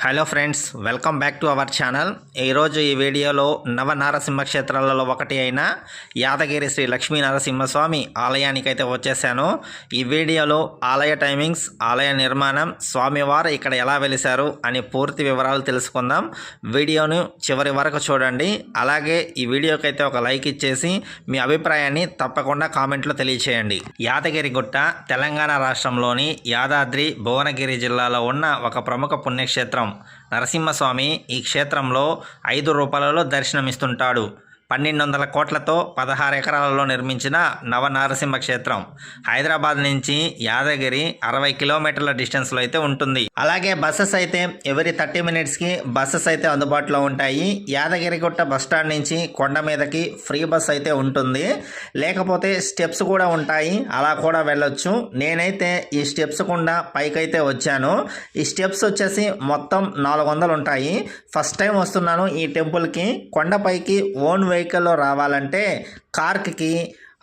Hello friends, welcome back to our channel. ఈరోజు ఈ వీడియోలో నవనారసింహ క్షేత్రాలలో ఒకటి అయిన యాదగిరి శ్రీ లక్ష్మీ నరసింహస్వామి ఆలయానికి అయితే వచ్చేసాను. ఈ వీడియోలో ఆలయ టైమింగ్స్, ఆలయ నిర్మాణం, స్వామివారు ఇక్కడ ఎలా వెలిశారు అని పూర్తి వివరాలు తెలుసుకుందాం. వీడియోను చివరి వరకు చూడండి. అలాగే ఈ వీడియోకి అయితే ఒక లైక్ ఇచ్చేసి మీ అభిప్రాయాన్ని తప్పకుండా కామెంట్లో తెలియచేయండి. యాదగిరిగుట్ట తెలంగాణ రాష్ట్రంలోని యాదాద్రి భువనగిరి జిల్లాలో ఉన్న ఒక ప్రముఖ పుణ్యక్షేత్రం. నరసింహస్వామి ఈ క్షేత్రంలో 5 రూపాయలలో దర్శనమిస్తుంటాడు. 1200 కోట్లతో 16 ఎకరాలలో నిర్మించిన నవనారసింహ క్షేత్రం హైదరాబాద్ నుంచి యాదగిరి 60 కిలోమీటర్ల డిస్టెన్స్లో అయితే ఉంటుంది. అలాగే బస్సెస్ అయితే ఎవరీ 30 మినిట్స్కి బస్సెస్ అయితే అందుబాటులో ఉంటాయి. యాదగిరిగుట్ట బస్టాండ్ నుంచి కొండ మీదకి ఫ్రీ బస్ అయితే ఉంటుంది. లేకపోతే స్టెప్స్ కూడా ఉంటాయి, అలా కూడా వెళ్ళొచ్చు. నేనైతే ఈ స్టెప్స్ గుండా పైకైతే వచ్చాను. ఈ స్టెప్స్ వచ్చేసి మొత్తం 400 ఉంటాయి. ఫస్ట్ టైం వస్తున్నాను ఈ టెంపుల్కి. కొండపైకి ఓన్ వెహికల్లో రావాలంటే కార్కి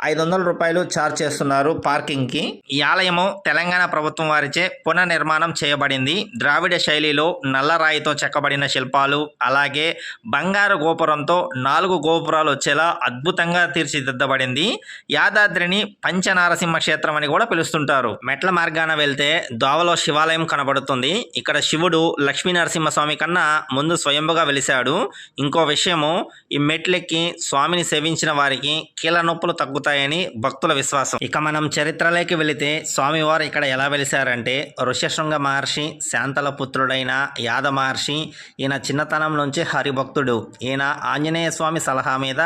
500 రూపాయలు ఛార్జ్ చేస్తున్నారు పార్కింగ్కి. ఈ ఆలయము తెలంగాణ ప్రభుత్వం వారిచే పునర్నిర్మాణం చేయబడింది. ద్రావిడ శైలిలో నల్లరాయితో చెక్కబడిన శిల్పాలు, అలాగే బంగారు గోపురంతో 4 గోపురాలు వచ్చేలా అద్భుతంగా తీర్చిదిద్దబడింది. యాదాద్రిని పంచనారసింహ క్షేత్రం అని కూడా పిలుస్తుంటారు. మెట్ల మార్గాన వెళ్తే దోవలో శివాలయం కనబడుతుంది. ఇక్కడ శివుడు లక్ష్మీ నరసింహస్వామి కన్నా ముందు స్వయంభుగా వెలిశాడు. ఇంకో విషయము, ఈ మెట్లెక్కి స్వామిని సేవించిన వారికి కీళ్ళ నొప్పులు తగ్గుతాయని భక్తుల విశ్వాసం. ఇక మనం చరిత్రలోకి వెళితే స్వామివారు ఇక్కడ ఎలా వెలిశారంటే, ఋష్యశృంగ మహర్షి శాంతల పుత్రుడైన యాద మహర్షి, ఈయన చిన్నతనం నుంచి హరిభక్తుడు. ఈయన ఆంజనేయ స్వామి సలహా మీద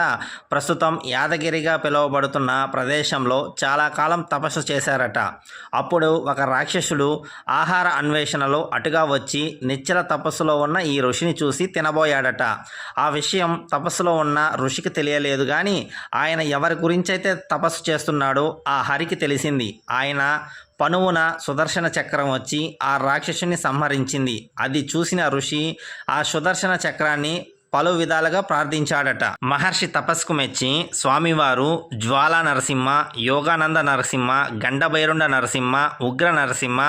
ప్రస్తుతం యాదగిరిగా పిలువబడుతున్న ప్రదేశంలో చాలా కాలం తపస్సు చేశారట. అప్పుడు ఒక రాక్షసుడు ఆహార అన్వేషణలో అటుగా వచ్చి నిశ్చల తపస్సులో ఉన్న ఈ ఋషిని చూసి తినబోయాడట. ఆ విషయం తపస్సులో ఉన్న ఋషికి తెలియలేదు, కానీ ఆయన ఎవరి గురించి అయితే తపస్సు చేస్తున్నాడో ఆ హరికి తెలిసింది. ఆయన పనువున సుదర్శన చక్రం వచ్చి ఆ రాక్షసుని సంహరించింది. అది చూసిన ఋషి ఆ సుదర్శన చక్రాన్ని పలు విధాలుగా ప్రార్థించాడట. మహర్షి తపస్సుకు మెచ్చి స్వామివారు జ్వాలా నరసింహ, యోగానంద నరసింహ, గండభైరుండ నరసింహ, ఉగ్ర నరసింహ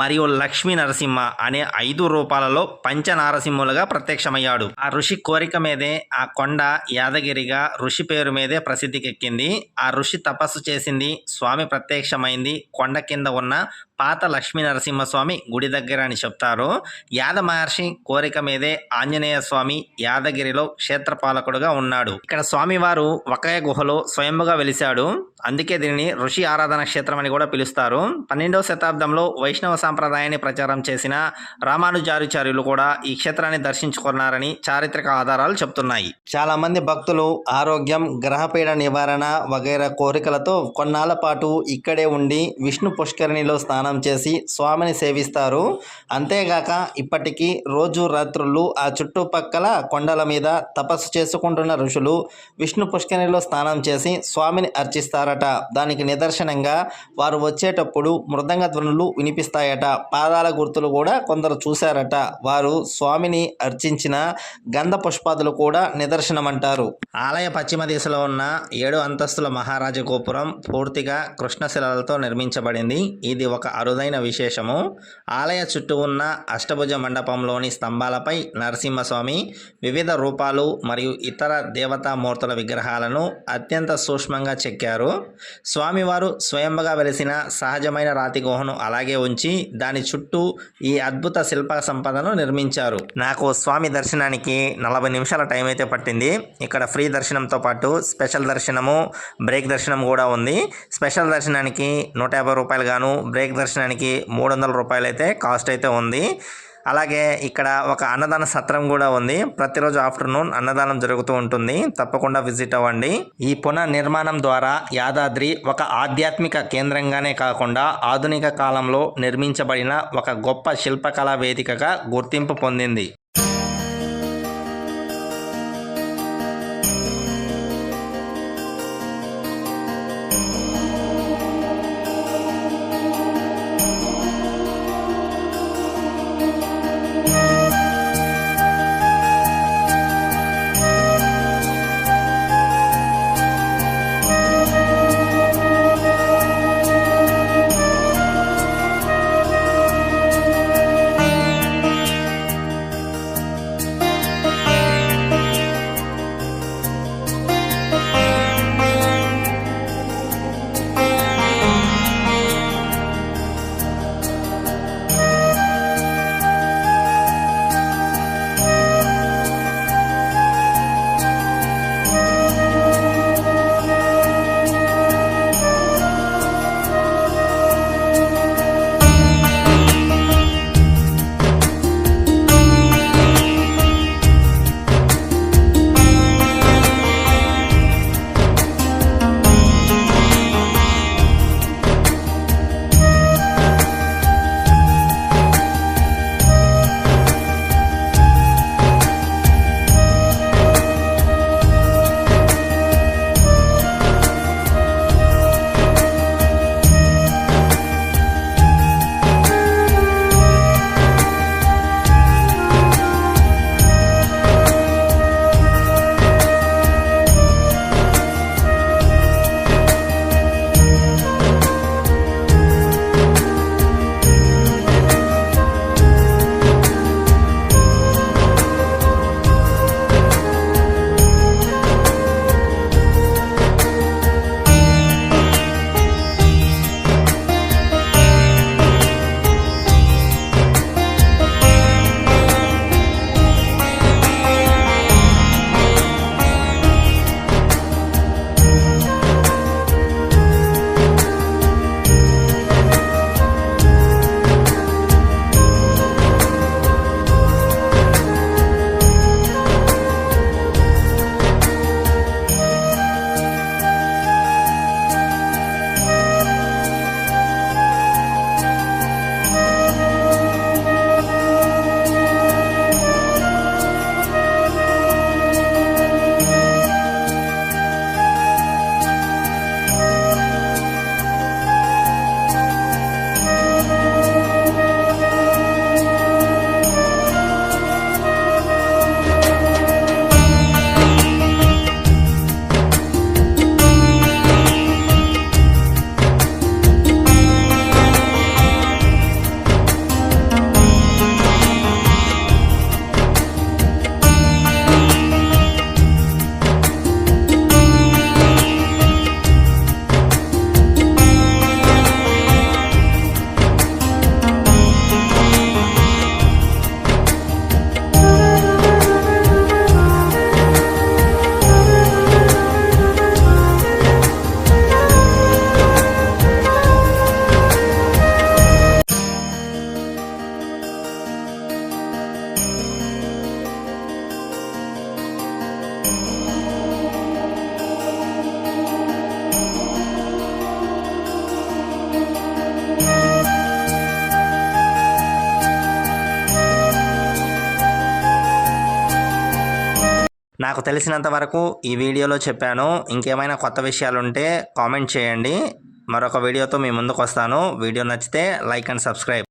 మరియు లక్ష్మీ నరసింహ అనే 5 రూపాలలో పంచనారసింహులుగా ప్రత్యక్షమయ్యాడు. ఆ ఋషి కోరిక మీదే ఆ కొండ యాదగిరిగా ఋషి పేరు మీదే ప్రసిద్ధికెక్కింది. ఆ ఋషి తపస్సు చేసింది, స్వామి ప్రత్యక్షమైంది కొండ కింద ఉన్న పాత లక్ష్మీ నరసింహస్వామి గుడి దగ్గర అని చెప్తారు. యాద మహర్షి కోరిక మీదే ఆంజనేయ స్వామి యాదగిరిలో క్షేత్రపాలకుడుగా ఉన్నాడు. ఇక్కడ స్వామివారు ఒకే గుహలో స్వయంభుగా వెలిశాడు. అందుకే దీనిని ఋషి ఆరాధన క్షేత్రం అని కూడా పిలుస్తారు. 12వ శతాబ్దంలో వైష్ణవ సాంప్రదాయాన్ని ప్రచారం చేసిన రామానుజాచార్యులు కూడా ఈ క్షేత్రాన్ని దర్శించుకున్నారని చారిత్రక ఆధారాలు చెప్తున్నాయి. చాలా మంది భక్తులు ఆరోగ్యం, గ్రహపీడ నివారణ వగైరా కోరికలతో కొన్నాళ్ల పాటు ఇక్కడే ఉండి విష్ణు పుష్కరిణిలో స్నానం చేసి స్వామిని సేవిస్తారు. అంతేగాక ఇప్పటికీ రోజు రాత్రులు ఆ చుట్టుపక్కల కొండల మీద తపస్సు చేసుకుంటున్న ఋషులు విష్ణు పుష్కరిణిలో స్నానం చేసి స్వామిని అర్చిస్తారట. దానికి నిదర్శనంగా వారు వచ్చేటప్పుడు మృదంగ ధ్వనులు వినిపిస్తాయట. పాదాల గుర్తులు కూడా కొందరు చూశారట. వారు స్వామిని అర్చించిన గంధ పుష్పాదులు కూడా నిదర్శనమంటారు. ఆలయ పశ్చిమ దిశలో ఉన్న 7 అంతస్తుల మహారాజ గోపురం పూర్తిగా కృష్ణశిలలతో నిర్మించబడింది. ఇది ఒక అరుదైన విశేషము. ఆలయ చుట్టూ ఉన్న అష్టభుజ మండపంలోని స్తంభాలపై నరసింహస్వామి, వివిధ రూపాలు మరియు ఇతర దేవతామూర్తుల విగ్రహాలను అత్యంత సూక్ష్మంగా చెక్కారు. స్వామివారు స్వయంగా వెలిసిన సహజమైన రాతి గుహను అలాగే ఉంచి దాని చుట్టూ ఈ అద్భుత శిల్ప సంపదను నిర్మించారు. నాకు స్వామి దర్శనానికి 40 నిమిషాల టైం అయితే పట్టింది. ఇక్కడ ఫ్రీ దర్శనంతో పాటు స్పెషల్ దర్శనము, బ్రేక్ దర్శనం కూడా ఉంది. స్పెషల్ దర్శనానికి 150 రూపాయలు గాను, బ్రేక్ దర్శనానికి 300 రూపాయలు అయితే కాస్ట్ అయితే ఉంది. అలాగే ఇక్కడ ఒక అన్నదాన సత్రం కూడా ఉంది. ప్రతిరోజు ఆఫ్టర్నూన్ అన్నదానం జరుగుతూ ఉంటుంది. తప్పకుండా విజిట్ అవ్వండి. ఈ పునర్నిర్మాణం ద్వారా యాదాద్రి ఒక ఆధ్యాత్మిక కేంద్రంగానే కాకుండా ఆధునిక కాలంలో నిర్మించబడిన ఒక గొప్ప శిల్పకళా వేదికగా గుర్తింపు పొందింది. నాకు తెలిసినంత వరకు ఈ వీడియోలో చెప్పాను. ఇంకేమైనా కొత్త విషయాలు ఉంటే కామెంట్ చేయండి. మరొక వీడియోతో మీ ముందుకు వస్తాను. వీడియో నచ్చితే లైక్ అండ్ సబ్స్క్రైబ్.